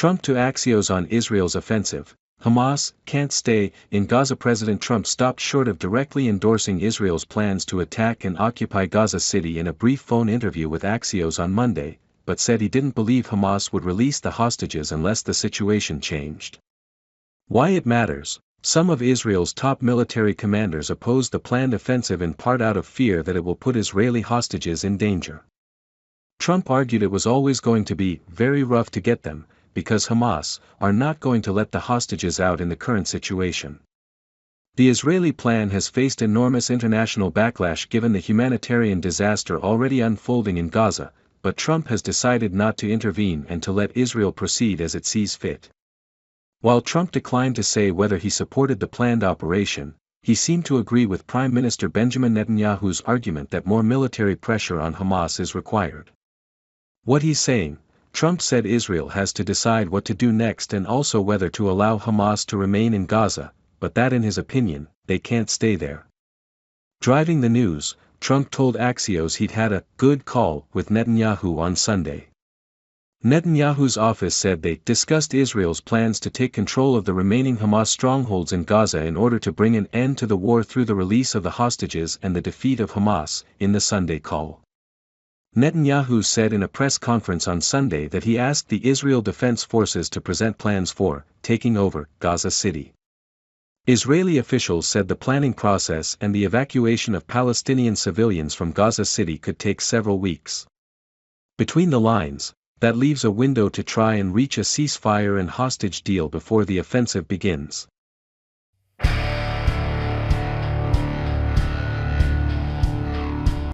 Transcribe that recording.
Trump to Axios on Israel's offensive. Hamas can't stay in Gaza. President Trump stopped short of directly endorsing Israel's plans to attack and occupy Gaza City in a brief phone interview with Axios on Monday, but said he didn't believe Hamas would release the hostages unless the situation changed. Why it matters. Some of Israel's top military commanders opposed the planned offensive in part out of fear that it will put Israeli hostages in danger. Trump argued it was always going to be very rough to get them, because Hamas are not going to let the hostages out in the current situation. The Israeli plan has faced enormous international backlash given the humanitarian disaster already unfolding in Gaza, but Trump has decided not to intervene and to let Israel proceed as it sees fit. While Trump declined to say whether he supported the planned operation, he seemed to agree with Prime Minister Benjamin Netanyahu's argument that more military pressure on Hamas is required. What he's saying, Trump said Israel has to decide what to do next and also whether to allow Hamas to remain in Gaza, but that in his opinion, they can't stay there. Driving the news, Trump told Axios he'd had a good call with Netanyahu on Sunday. Netanyahu's office said they discussed Israel's plans to take control of the remaining Hamas strongholds in Gaza in order to bring an end to the war through the release of the hostages and the defeat of Hamas, in the Sunday call. Netanyahu said in a press conference on Sunday that he asked the Israel Defense Forces to present plans for taking over Gaza City. Israeli officials said the planning process and the evacuation of Palestinian civilians from Gaza City could take several weeks. Between the lines, that leaves a window to try and reach a ceasefire and hostage deal before the offensive begins.